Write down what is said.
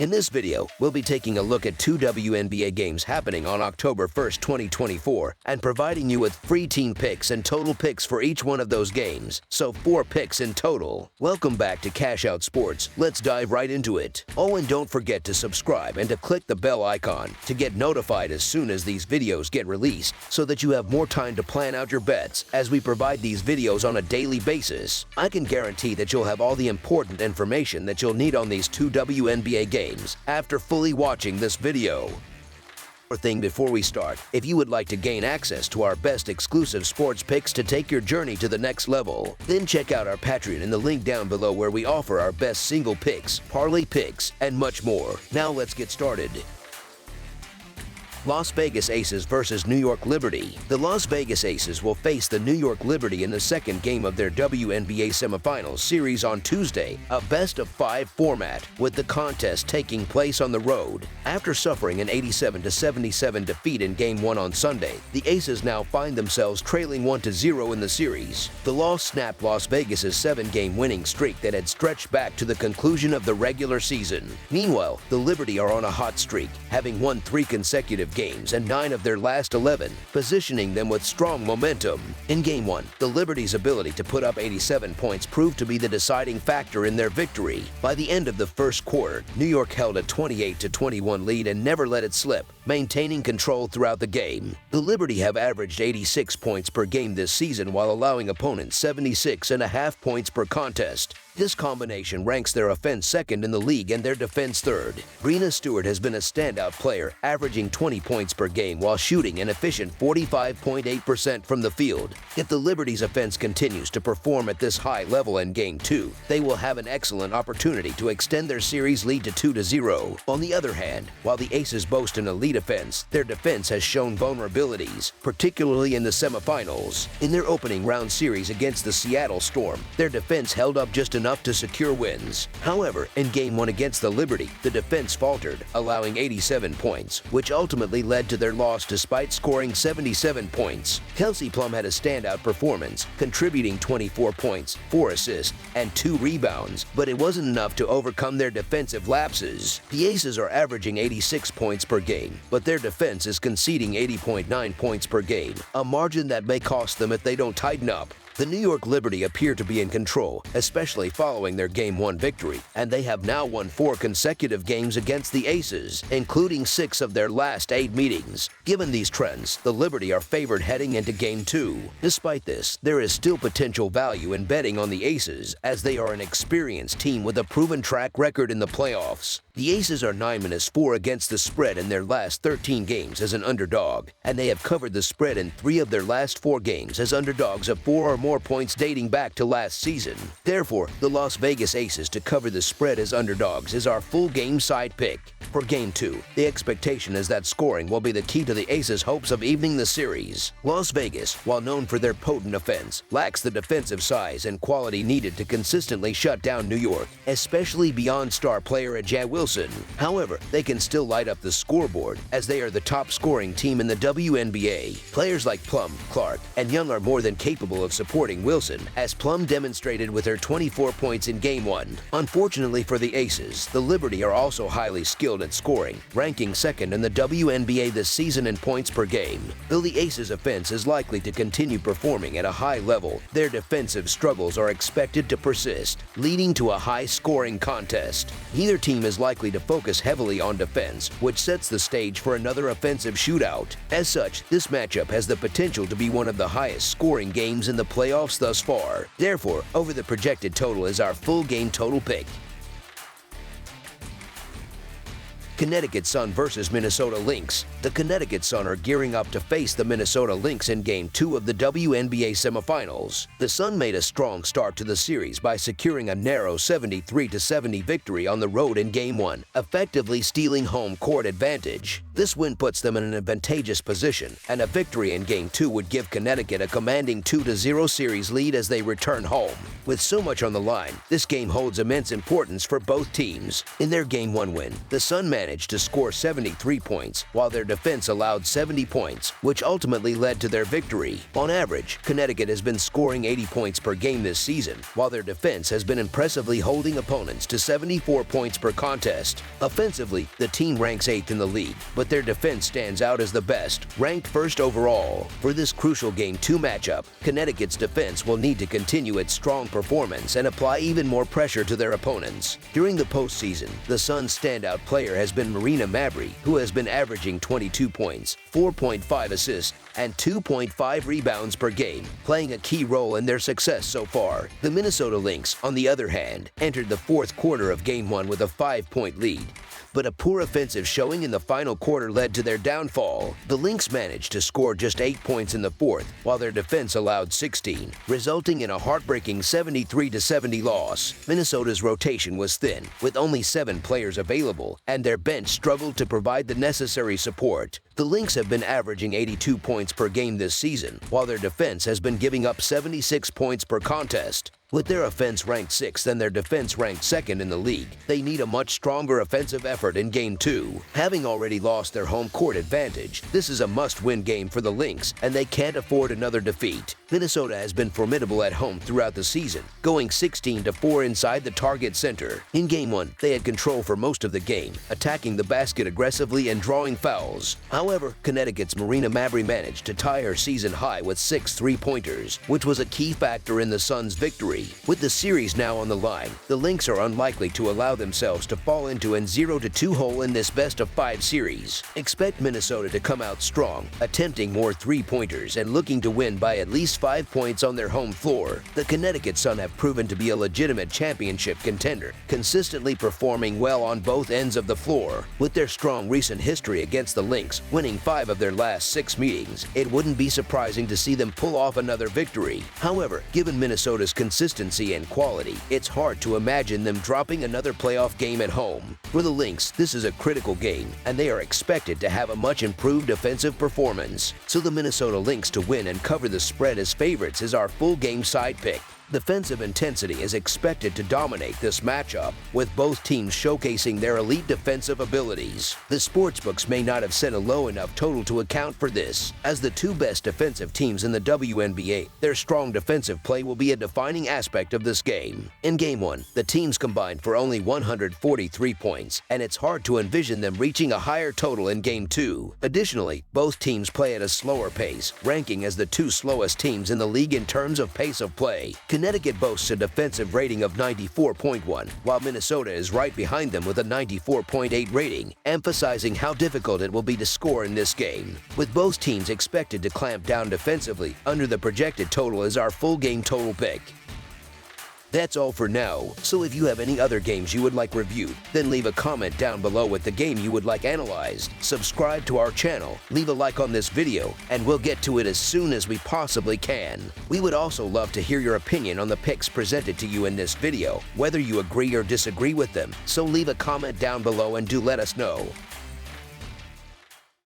In this video, we'll be taking a look at two WNBA games happening on October 1st, 2024, and providing you with free team picks and total picks for each one of those games, so 4 picks in total. Welcome back to Cash Out Sports. Let's dive right into it. Oh, and don't forget to subscribe and to click the bell icon to get notified as soon as these videos get released, so that you have more time to plan out your bets as we provide these videos on a daily basis. I can guarantee that you'll have all the important information that you'll need on these two WNBA games after fully watching this video. One thing before we start, if you would like to gain access to our best exclusive sports picks to take your journey to the next level, then check out our Patreon in the link down below where we offer our best single picks, parlay picks, and much more. Now let's get started. Las Vegas Aces versus New York Liberty. The Las Vegas Aces will face the New York Liberty in the second game of their WNBA semifinals series on Tuesday, a best-of-5 format, with the contest taking place on the road. After suffering an 87-77 defeat in Game 1 on Sunday, the Aces now find themselves trailing 1-0 in the series. The loss snapped Las Vegas's 7-game winning streak that had stretched back to the conclusion of the regular season. Meanwhile, the Liberty are on a hot streak, having won 3 consecutive games and 9 of their last 11, positioning them with strong momentum. In Game 1, the Liberty's ability to put up 87 points proved to be the deciding factor in their victory. By the end of the first quarter, New York held a 28-21 lead and never let it slip, maintaining control throughout the game. The Liberty have averaged 86 points per game this season while allowing opponents 76.5 points per contest. This combination ranks their offense second in the league and their defense third. Breanna Stewart has been a standout player, averaging 20 points per game while shooting an efficient 45.8% from the field. If the Liberty's offense continues to perform at this high level in Game 2, they will have an excellent opportunity to extend their series lead to 2-0. On the other hand, while the Aces boast an elite offense, their defense has shown vulnerabilities, particularly in the semifinals. In their opening round series against the Seattle Storm, their defense held up just enough to secure wins. However, in Game 1 against the Liberty, the defense faltered, allowing 87 points, which ultimately led to their loss despite scoring 77 points. Kelsey Plum had a standout performance, contributing 24 points, 4 assists, and 2 rebounds, but it wasn't enough to overcome their defensive lapses. The Aces are averaging 86 points per game, but their defense is conceding 80.9 points per game, a margin that may cost them if they don't tighten up. The New York Liberty appear to be in control, especially following their Game 1 victory, and they have now won 4 consecutive games against the Aces, including 6 of their last 8 meetings. Given these trends, the Liberty are favored heading into Game 2. Despite this, there is still potential value in betting on the Aces, as they are an experienced team with a proven track record in the playoffs. The Aces are 9-4 against the spread in their last 13 games as an underdog, and they have covered the spread in 3 of their last 4 games as underdogs of 4 or more points dating back to last season. Therefore, the Las Vegas Aces to cover the spread as underdogs is our full game side pick. For Game 2, the expectation is that scoring will be the key to the Aces' hopes of evening the series. Las Vegas, while known for their potent offense, lacks the defensive size and quality needed to consistently shut down New York, especially beyond star player Ajay Wilson. However, they can still light up the scoreboard, as they are the top scoring team in the WNBA. Players like Plum, Clark, and Young are more than capable of supporting Wilson, as Plum demonstrated with her 24 points in Game 1. Unfortunately for the Aces, the Liberty are also highly skilled at scoring, ranking second in the WNBA this season in points per game. Though the Aces' offense is likely to continue performing at a high level, their defensive struggles are expected to persist, leading to a high-scoring contest. Neither team is likely to focus heavily on defense, which sets the stage for another offensive shootout. As such, this matchup has the potential to be one of the highest-scoring games in the playoffs thus far. Therefore, over the projected total is our full game total pick. Connecticut Sun versus Minnesota Lynx. The Connecticut Sun are gearing up to face the Minnesota Lynx in Game 2 of the WNBA semifinals. The Sun made a strong start to the series by securing a narrow 73-70 victory on the road in Game 1, effectively stealing home court advantage. This win puts them in an advantageous position, and a victory in Game 2 would give Connecticut a commanding 2-0 series lead as they return home. With so much on the line, this game holds immense importance for both teams. In their Game 1 win, the Sun managed managed to score 73 points, while their defense allowed 70 points, which ultimately led to their victory. On average, Connecticut has been scoring 80 points per game this season, while their defense has been impressively holding opponents to 74 points per contest. Offensively, the team ranks 8th in the league, but their defense stands out as the best, ranked 1st overall. For this crucial Game 2 matchup, Connecticut's defense will need to continue its strong performance and apply even more pressure to their opponents. During the postseason, the Suns' standout player has been Marina Mabrey, who has been averaging 22 points, 4.5 assists, and 2.5 rebounds per game, playing a key role in their success so far. The Minnesota Lynx, on the other hand, entered the 4th quarter of Game 1 with a 5-point lead, but a poor offensive showing in the final quarter led to their downfall. The Lynx managed to score just 8 points in the 4th, while their defense allowed 16, resulting in a heartbreaking 73-70 loss. Minnesota's rotation was thin, with only 7 players available, and their bench struggled to provide the necessary support. The Lynx have been averaging 82 points per game this season, while their defense has been giving up 76 points per contest. With their offense ranked 6th and their defense ranked 2nd in the league, they need a much stronger offensive effort in Game 2. Having already lost their home court advantage, this is a must-win game for the Lynx, and they can't afford another defeat. Minnesota has been formidable at home throughout the season, going 16-4 inside the Target Center. In Game 1, they had control for most of the game, attacking the basket aggressively and drawing fouls. However, Connecticut's Marina Mabrey managed to tie her season high with 6 3-pointers, which was a key factor in the Suns' victory. With the series now on the line, the Lynx are unlikely to allow themselves to fall into an 0-2 hole in this best-of-5 series. Expect Minnesota to come out strong, attempting more 3-pointers and looking to win by at least 5 points on their home floor. The Connecticut Sun have proven to be a legitimate championship contender, consistently performing well on both ends of the floor. With their strong recent history against the Lynx, winning 5 of their last 6 meetings, it wouldn't be surprising to see them pull off another victory. However, given Minnesota's consistency and quality, it's hard to imagine them dropping another playoff game at home. For the Lynx, this is a critical game, and they are expected to have a much improved offensive performance. So the Minnesota Lynx to win and cover the spread as favorites is our full game side pick. Defensive intensity is expected to dominate this matchup, with both teams showcasing their elite defensive abilities. The sportsbooks may not have set a low enough total to account for this. As the 2 best defensive teams in the WNBA, their strong defensive play will be a defining aspect of this game. In Game 1, the teams combined for only 143 points, and it's hard to envision them reaching a higher total in Game 2. Additionally, both teams play at a slower pace, ranking as the 2 slowest teams in the league in terms of pace of play. Connecticut boasts a defensive rating of 94.1, while Minnesota is right behind them with a 94.8 rating, emphasizing how difficult it will be to score in this game. With both teams expected to clamp down defensively, under the projected total is our full game total pick. That's all for now, so if you have any other games you would like reviewed, then leave a comment down below with the game you would like analyzed. Subscribe to our channel, leave a like on this video, and we'll get to it as soon as we possibly can. We would also love to hear your opinion on the picks presented to you in this video, whether you agree or disagree with them, so leave a comment down below and do let us know.